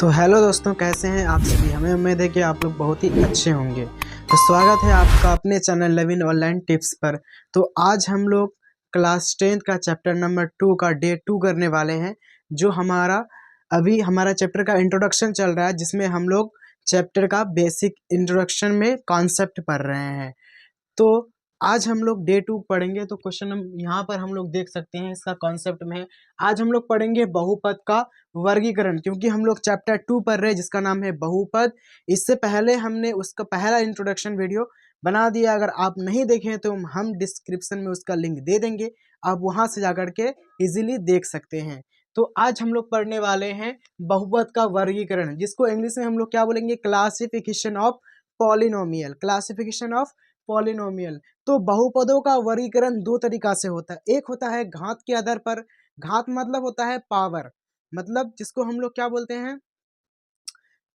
तो हेलो दोस्तों, कैसे हैं आप सभी। हमें उम्मीद है कि आप लोग बहुत ही अच्छे होंगे। तो स्वागत है आपका अपने चैनल लविन ऑनलाइन टिप्स पर। तो आज हम लोग क्लास 10 का चैप्टर नंबर 2 का डे 2 करने वाले हैं। जो हमारा चैप्टर का इंट्रोडक्शन चल रहा है, जिसमें हम लोग चैप्टर का बेसिक इंट्रोडक्शन में कॉन्सेप्ट पढ़ रहे हैं। तो आज हम लोग डे 2 पढ़ेंगे। तो क्वेश्चन हम यहाँ पर हम लोग देख सकते हैं, इसका कॉन्सेप्ट में है। आज हम लोग पढ़ेंगे बहुपद का वर्गीकरण, क्योंकि हम लोग चैप्टर 2 पढ़ रहे हैं जिसका नाम है बहुपद। इससे पहले हमने उसका पहला इंट्रोडक्शन वीडियो बना दिया। अगर आप नहीं देखें तो हम डिस्क्रिप्शन में उसका लिंक दे देंगे, आप वहां से जाकर के इजीली देख सकते हैं। तो आज हम लोग पढ़ने वाले हैं बहुपद का वर्गीकरण, जिसको इंग्लिश में हम लोग क्या बोलेंगे, classification of polynomial. Classification of polynomial. तो बहुपदों का वर्गीकरण दो तरीका से होता है। एक होता है घात के आधार पर। घात मतलब होता है पावर, मतलब जिसको हम लोग क्या बोलते हैं,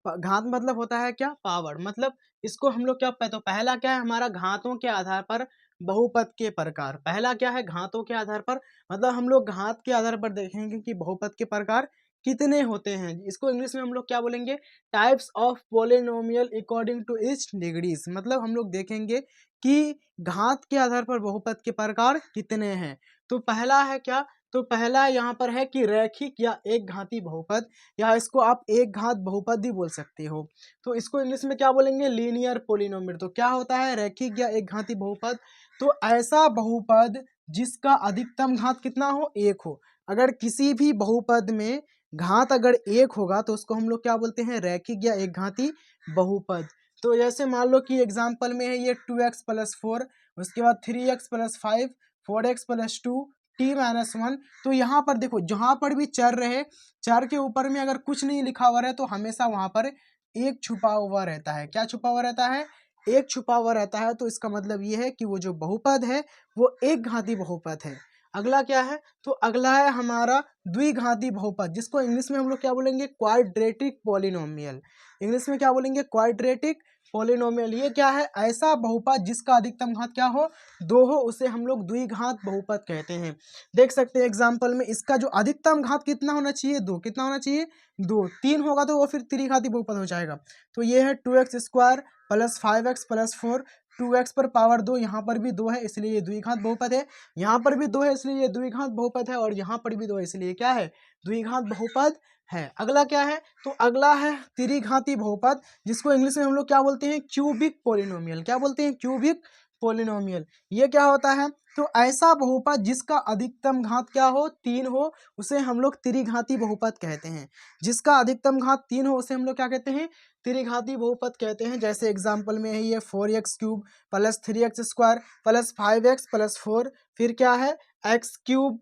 घात मतलब होता है क्या, पावर। मतलब इसको हम लोग क्या, तो पहला क्या है हमारा, घातों के आधार पर बहुपद के प्रकार। पहला क्या है, घातों के आधार पर, मतलब हम लोग घात के आधार पर देखेंगे कि बहुपद के प्रकार कितने होते हैं। इसको इंग्लिश में हम लोग क्या बोलेंगे, types of polynomial according to its degrees. मतलब हम लोग देखेंगे कि घात के आधार पर बहुपद के प्रकार कितने हैं। तो पहला है क्या, तो पहला यहाँ पर है कि रैखिक या एक घाती बहुपद, या इसको आप एक घात बहुपद भी बोल सकते हो। तो इसको इंग्लिश में क्या बोलेंगे, लीनियर पॉलिनोमियल। तो क्या होता है, रैखिक या एक घाती बहुपद। तो ऐसा बहुपद जिसका अधिकतम घात कितना हो, एक हो। अगर किसी भी बहुपद में घात अगर एक होगा तो उसको हम लोग क्या बोलते हैं, रैखिक या एक घाती बहुपद। तो जैसे मान लो कि एग्जाम्पल में है ये 2x+4, उसके बाद 3x+5, 4x+2, t-1। तो यहाँ पर देखो, जहाँ पर भी चर रहे, चर के ऊपर में अगर कुछ नहीं लिखा हुआ है तो हमेशा वहां पर एक छुपा हुआ रहता है। क्या छुपा हुआ रहता है, एक छुपा हुआ रहता है। तो इसका मतलब ये है कि वो जो बहुपद है वो एक घाती बहुपद है। अगला क्या है, तो अगला है हमारा द्विघाती बहुपद, जिसको इंग्लिश में हम लोग क्या बोलेंगे, क्वाड्रेटिक पॉलिनोमियल। इंग्लिश में क्या बोलेंगे, क्वाड्रेटिक पॉलिनोमियल। ये क्या है, ऐसा बहुपद जिसका अधिकतम घात क्या हो, दो हो, उसे हम लोग द्विघात बहुपद कहते हैं। देख सकते हैं एग्जाम्पल में, इसका जो अधिकतम घात कितना होना चाहिए, दो। कितना होना चाहिए, दो। तीन होगा तो वो फिर त्रिघाती बहुपद हो जाएगा। तो ये है 2x² + 5x + 4, 2x पर पावर 2, यहाँ पर भी 2 है इसलिए ये द्विघात बहुपद है। यहाँ पर भी 2 है इसलिए ये द्विघात बहुपद है, और यहाँ पर भी 2 है इसलिए क्या है, द्विघात बहुपद है। अगला क्या है, तो अगला है त्रिघाती बहुपद, जिसको इंग्लिश में हम लोग क्या बोलते हैं, क्यूबिक पॉलिनोमियल। क्या बोलते हैं, क्यूबिक पॉलिनोमियल। ये क्या होता है, तो ऐसा बहुपद जिसका अधिकतम घात क्या हो, 3 हो, उसे हम लोग त्रिघाती बहुपद कहते हैं। जिसका अधिकतम घात 3 हो उसे हम लोग क्या कहते हैं, त्रिघाती बहुपद कहते हैं। जैसे एग्जाम्पल में है ये 4x³ + 3x² + 5x + 4, फिर क्या है x³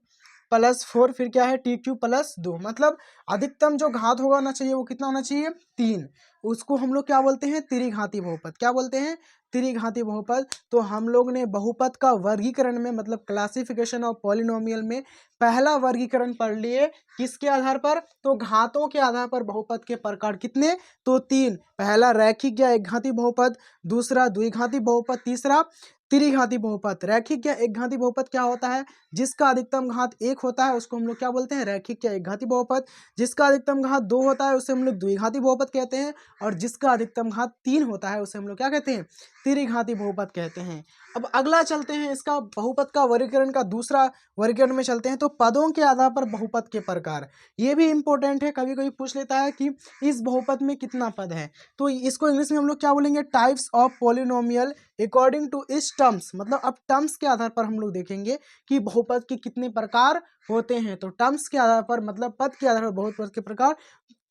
+ 4, फिर क्या है t³ + 2। मतलब अधिकतम जो घात होगा ना चाहिए वो कितना होना चाहिए, 3। उसको हम लोग क्या बोलते हैं, त्रिघाती बहुपद। क्या बोलते हैं, त्रिघाती बहुपद। तो हम लोग ने बहुपद का वर्गीकरण में, मतलब क्लासिफिकेशन ऑफ पॉलिनोमियल में पहला वर्गीकरण पढ़ लिए। किसके आधार पर, तो घातों के आधार पर बहुपद के प्रकार कितने, तो 3। पहला रैखिक या एक घाती बहुपद, दूसरा द्विघाती बहुपद, तीसरा त्रिघाती बहुपद। रैखिक या एक घाती बहुपद क्या होता है, जिसका अधिकतम घात 1 होता है उसको हम लोग क्या बोलते हैं, रैखिक या एक घाती बहुपद। जिसका अधिकतम घात 2 होता है उसे हम लोग द्विघाती बहुपद कहते हैं, और जिसका अधिकतम घात 3 होता है उसे हम लोग क्या कहते हैं, त्रिघाती बहुपद कहते हैं। अब अगला चलते हैं, इसका बहुपद का वर्गीकरण का दूसरा वर्गीकरण में चलते हैं। तो पदों के आधार पर बहुपद के प्रकार, ये भी इंपॉर्टेंट है, कभी कभी पूछ लेता है कि इस बहुपद में कितना पद है। तो इसको इंग्लिश में हम लोग क्या बोलेंगे, types of polynomial according to इस टर्म्स। मतलब अब टर्म्स के आधार पर हम लोग देखेंगे कि बहुपद के कितने प्रकार होते हैं। तो टर्म्स के आधार पर, मतलब पद के आधार पर बहुपद के प्रकार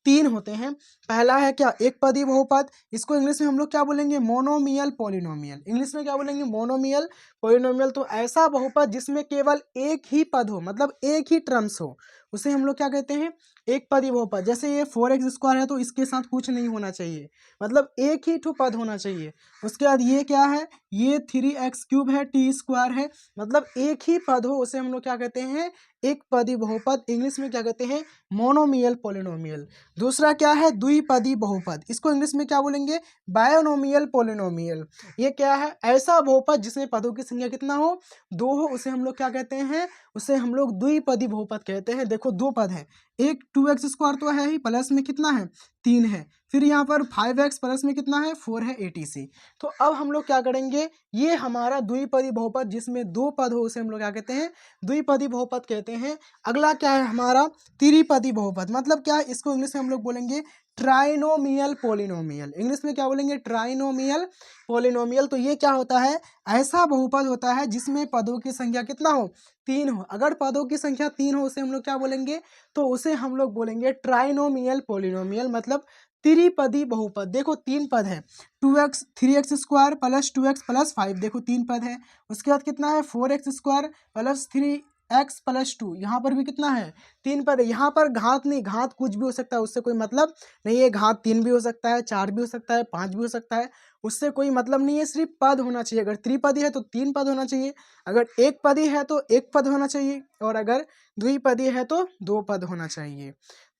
3 होते हैं। पहला है क्या, एक पदी बहुपद। इसको इंग्लिश में हम लोग क्या बोलेंगे, मोनोमियल पॉलिनोमियल। इंग्लिश में क्या बोलेंगे, मोनोमियल पॉलिनोमियल। तो ऐसा बहुपद जिसमें केवल एक ही पद हो, मतलब एक ही टर्म्स हो, उसे हम लोग क्या कहते हैं, एक पदी बहुपद। जैसे ये 4x² है तो इसके साथ कुछ नहीं होना चाहिए, मतलब एक ही ठो पद होना चाहिए। उसके बाद ये क्या है, ये 3x³ है, t² है, मतलब एक ही पद हो, उसे हम लोग क्या कहते हैं, एक पदी बहुपद। इंग्लिश में क्या कहते हैं, मोनोमियल पॉलिनोमियल। दूसरा क्या है, द्विपदी बहुपद। इसको इंग्लिश में क्या बोलेंगे, बायनोमियल पॉलिनोमियल। ये क्या है, ऐसा बहुपद जिसमें पदों की संख्या कितना हो, 2 हो, उसे हम लोग क्या कहते हैं, उसे हम लोग द्विपदी बहुपद कहते हैं। देखो 2 पद हैं, एक 2x² तो है ही, प्लस में कितना है 3 है, फिर यहाँ पर 5x प्लस में कितना है 4 है, ATC। तो अब हम लोग क्या करेंगे, ये हमारा द्विपदी बहुपद जिसमें दो पद हो उसे हम लोग क्या कहते हैं, द्विपदी बहुपद कहते हैं। अगला क्या है हमारा त्रिपदी बहुपद, मतलब क्या है, इसको इंग्लिश में हम लोग बोलेंगे ट्राइनोमियल पोलिनोमियल। इंग्लिश में क्या बोलेंगे, ट्राइनोमियल पोलिनोमियल। तो ये क्या होता है, ऐसा बहुपद होता है जिसमें पदों की संख्या कितना हो, 3 हो। अगर पदों की संख्या 3 हो उसे हम लोग क्या बोलेंगे, तो उसे हम लोग बोलेंगे ट्राइनोमियल पोलिनोमियल, मतलब त्रिपदी बहुपद। देखो 3 पद है, 2x 3x² plus 2x plus 5, देखो 3 पद है। उसके बाद कितना है 4x² प्लस 3x प्लस 2, यहाँ पर भी कितना है 3 पद है। यहाँ पर घात नहीं, घात कुछ भी हो सकता है, उससे कोई मतलब नहीं है। घात 3 भी हो सकता है, 4 भी हो सकता है, 5 भी हो सकता है, उससे कोई मतलब नहीं है। सिर्फ पद होना चाहिए। अगर त्रिपदी है तो 3 पद होना चाहिए, अगर एक पदी है तो 1 पद होना चाहिए, और अगर द्विपदी है तो 2 पद होना चाहिए।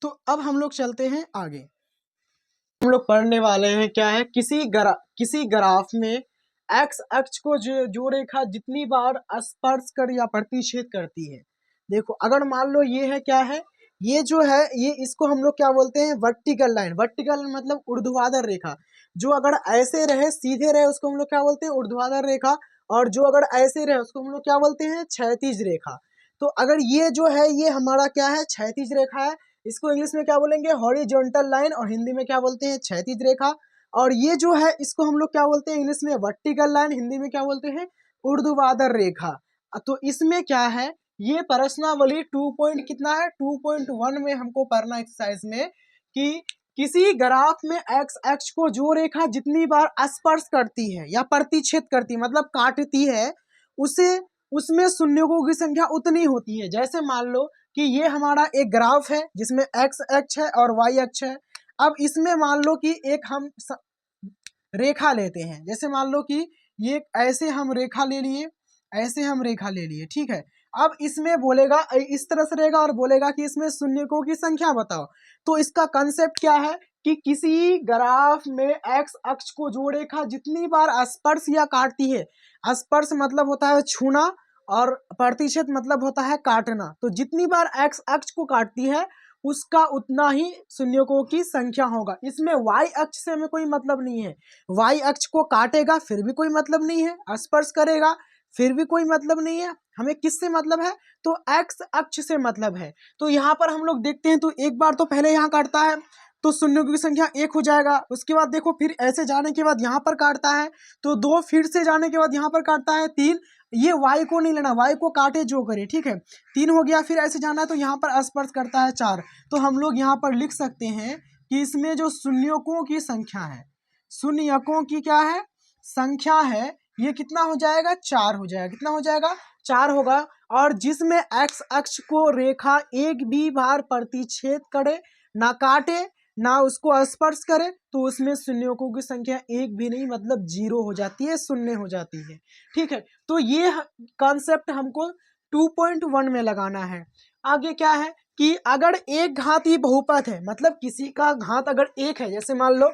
तो अब हम लोग चलते हैं आगे। हम लोग पढ़ने वाले हैं क्या है, किसी ग्राफ में एक्स अक्ष को जो रेखा जितनी बार स्पर्श कर या प्रतिच्छेद करती है। देखो अगर मान लो ये है क्या है, ये जो है ये इसको हम लोग क्या बोलते हैं, वर्टिकल लाइन। वर्टिकल मतलब ऊर्ध्वाधर रेखा। जो अगर ऐसे रहे सीधे रहे उसको हम लोग क्या बोलते हैं, ऊर्ध्वाधर रेखा। और जो अगर ऐसे रहे उसको हम लोग क्या बोलते हैं, क्षैतिज रेखा। तो अगर ये जो है ये हमारा क्या है, क्षैतिज रेखा है, इसको इंग्लिश में क्या बोलेंगे, हॉरिजॉन्टल लाइन, और हिंदी में क्या बोलते हैं, क्षैतिज रेखा। और ये जो है इसको हम लोग क्या बोलते हैं, इंग्लिश में वर्टिकल लाइन, हिंदी में क्या बोलते हैं, ऊर्ध्वाधर रेखा। तो इसमें क्या है, ये प्रश्नावली 2 पॉइंट कितना है, 2.1 में हमको पढ़ना एक्सरसाइज में कि किसी ग्राफ में एक्स अक्ष को जो रेखा जितनी बार स्पर्श करती है या प्रतिच्छेद करती है, मतलब काटती है, उसे उसमें शून्यों की संख्या उतनी होती है। जैसे मान लो कि ये हमारा एक ग्राफ है जिसमें एक्स अक्ष है और वाई अक्ष है। अब इसमें मान लो कि एक हम रेखा लेते हैं, जैसे मान लो कि ये ऐसे हम रेखा ले लिए, ऐसे हम रेखा ले लिए, ठीक है। अब इसमें बोलेगा इस तरह से रहेगा और बोलेगा कि इसमें शून्यकों की संख्या बताओ। तो इसका कंसेप्ट क्या है कि किसी ग्राफ में एक्स अक्ष को जो रेखा जितनी बार स्पर्श या काटती है, स्पर्श मतलब होता है छूना और प्रतिच्छेद मतलब होता है काटना, तो जितनी बार एक्स अक्ष को काटती है उसका उतना ही शून्यकों की संख्या होगा। इसमें वाई अक्ष से हमें कोई मतलब नहीं है। वाई अक्ष को काटेगा फिर भी कोई मतलब नहीं है, स्पर्श करेगा फिर भी कोई मतलब नहीं है। हमें किससे मतलब है, तो एक्स अक्ष से मतलब है। तो यहाँ पर हम लोग देखते हैं, तो एक बार तो पहले यहाँ काटता है तो शून्यों की संख्या 1 हो जाएगा। उसके बाद देखो फिर ऐसे जाने के बाद यहाँ पर काटता है तो 2, फिर से जाने के बाद यहाँ पर काटता है 3। ये y को नहीं लेना, y को काटे जो करे, ठीक है। 3 हो गया, फिर ऐसे जाना है तो यहाँ पर स्पर्श करता है 4। तो हम लोग यहाँ पर लिख सकते हैं कि इसमें जो शून्यकों की संख्या है, शून्यकों की क्या है संख्या है, ये कितना हो जाएगा, 4 हो जाएगा। कितना हो जाएगा, 4 होगा। और जिसमें एक्स अक्ष को रेखा एक भी बार प्रतिच्छेद करे, ना काटे ना उसको स्पर्श करे, तो उसमें शून्यकों की संख्या एक भी नहीं, मतलब 0 हो जाती है, शून्य हो जाती है, ठीक है। तो ये कॉन्सेप्ट हमको 2.1 में लगाना है। आगे क्या है कि अगर एक घाती बहुपद है, मतलब किसी का घात अगर एक है, जैसे मान लो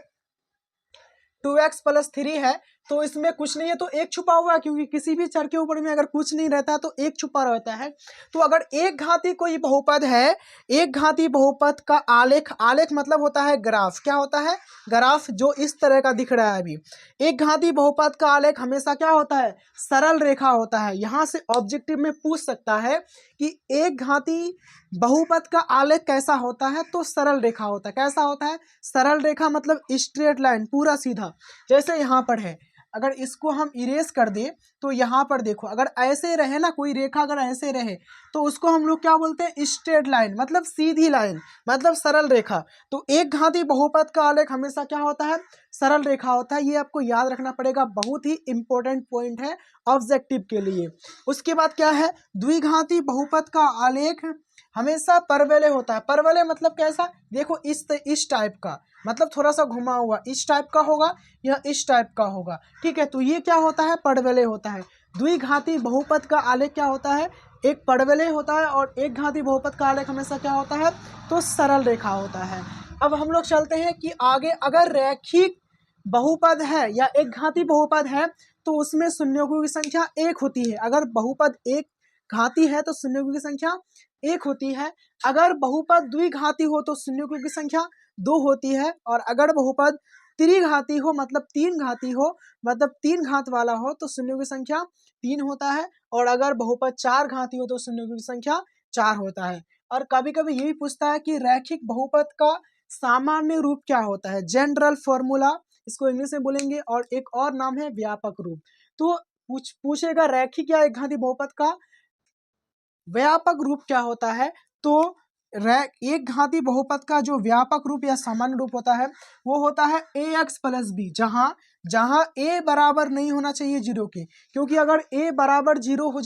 2x प्लस 3 है, तो इसमें कुछ नहीं है तो एक छुपा हुआ है, क्योंकि किसी भी चर के ऊपर में अगर कुछ नहीं रहता तो एक छुपा रहता है। तो अगर एक घाती कोई बहुपद है, एक घाती बहुपद का आलेख, आलेख मतलब होता है ग्राफ, क्या होता है, ग्राफ, जो इस तरह का दिख रहा है अभी। एक घाती बहुपद का आलेख हमेशा क्या होता है, सरल रेखा होता है। यहाँ से ऑब्जेक्टिव में पूछ सकता है कि एक घाती बहुपद का आलेख कैसा होता है, तो सरल रेखा होता है। कैसा होता है, सरल रेखा मतलब स्ट्रेट लाइन, पूरा सीधा। जैसे यहाँ पर है, अगर इसको हम इरेज कर दें तो यहाँ पर देखो, अगर ऐसे रहे ना कोई रेखा, अगर ऐसे रहे तो उसको हम लोग क्या बोलते हैं, स्ट्रेट लाइन, मतलब सीधी लाइन, मतलब सरल रेखा। तो एक घाती बहुपद का आलेख हमेशा क्या होता है, सरल रेखा होता है। ये आपको याद रखना पड़ेगा, बहुत ही इंपॉर्टेंट पॉइंट है ऑब्जेक्टिव के लिए। उसके बाद क्या है, द्विघाती बहुपद का आलेख हमेशा परवलय होता है। परवलय मतलब कैसा, देखो इस टाइप का, मतलब थोड़ा सा घुमा हुआ, इस टाइप का होगा या इस टाइप का होगा, ठीक है। तो ये क्या होता है, परवलय होता है। द्विघाती बहुपद का आलेख क्या होता है, एक परवलय होता है, और एक घाती बहुपद का आलेख हमेशा क्या होता है, तो सरल रेखा होता है। अब हम लोग चलते हैं कि आगे, अगर रैखिक बहुपद है या एक घाती बहुपद है तो उसमें शून्यों की संख्या 1 होती है। अगर बहुपद एक घाती है तो शून्यों की संख्या 1 होती है। अगर बहुपद द्विघाती हो तो शून्यों की संख्या 2 होती है, और अगर बहुपद त्रिघाती हो मतलब 3 घाती हो, मतलब 3 घात वाला हो, तो शून्यों की संख्या 3 होता है, और अगर बहुपद 4 घाती हो तो शून्यों की संख्या 4 होता है। और कभी कभी ये भी पूछता है कि रैखिक बहुपद का सामान्य रूप क्या होता है, जनरल फॉर्मूला इसको इंग्लिश में बोलेंगे, और एक और नाम है व्यापक रूप। तो पूछेगा रैखिक या एक घाती बहुपद का व्यापक रूप क्या होता है, तो एक घाती बहुपद का जो व्यापक रूप या सामान्य रूप होता है वो होता है ax प्लस बी, जहां a बराबर नहीं होना चाहिए 0 के, क्योंकि अगर a बराबर 0 हो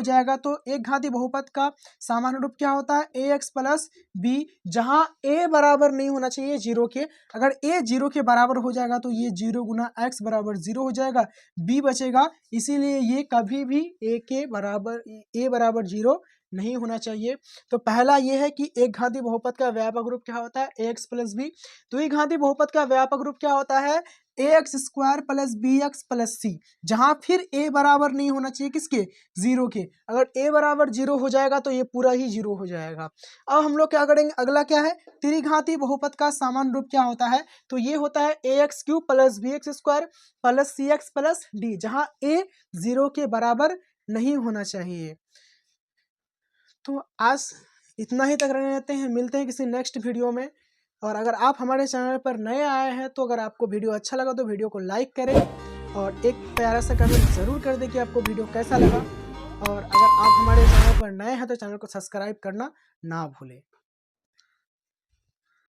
जाएगा, तो एक घाती बहुपद का सामान्य रूप क्या होता है ax प्लस बी, जहां a बराबर नहीं होना चाहिए 0 के। अगर a 0 के बराबर हो जाएगा तो ये 0 गुना x बराबर 0 हो जाएगा, b बचेगा, इसीलिए ये कभी भी a बराबर 0 नहीं होना चाहिए। तो पहला ये है कि एक घाती बहुपद का व्यापक रूप क्या होता है ax प्लस बी। तो एक घाती बहुपद का व्यापक रूप क्या होता है ax square plus bx plus C, जहां फिर a बराबर नहीं होना चाहिए किसके 0 के। अगर a बराबर 0 हो जाएगा तो ये पूरा ही 0 हो जाएगा। अब हम लोग क्या करेंगे, अगला क्या है त्रिघाती बहुपद का सामान्य रूप क्या होता है, तो ये होता है ax cube plus bx square plus cx plus d, जहां a 0 के बराबर नहीं होना चाहिए। तो आज इतना ही तक रहने देते हैं, मिलते हैं किसी नेक्स्ट वीडियो में। और अगर आप हमारे चैनल पर नए आए हैं तो अगर आपको वीडियो अच्छा लगा तो वीडियो को लाइक करें, और एक प्यारा सा कमेंट ज़रूर कर दें कि आपको वीडियो कैसा लगा। और अगर आप हमारे चैनल पर नए हैं तो चैनल को सब्सक्राइब करना ना भूलें।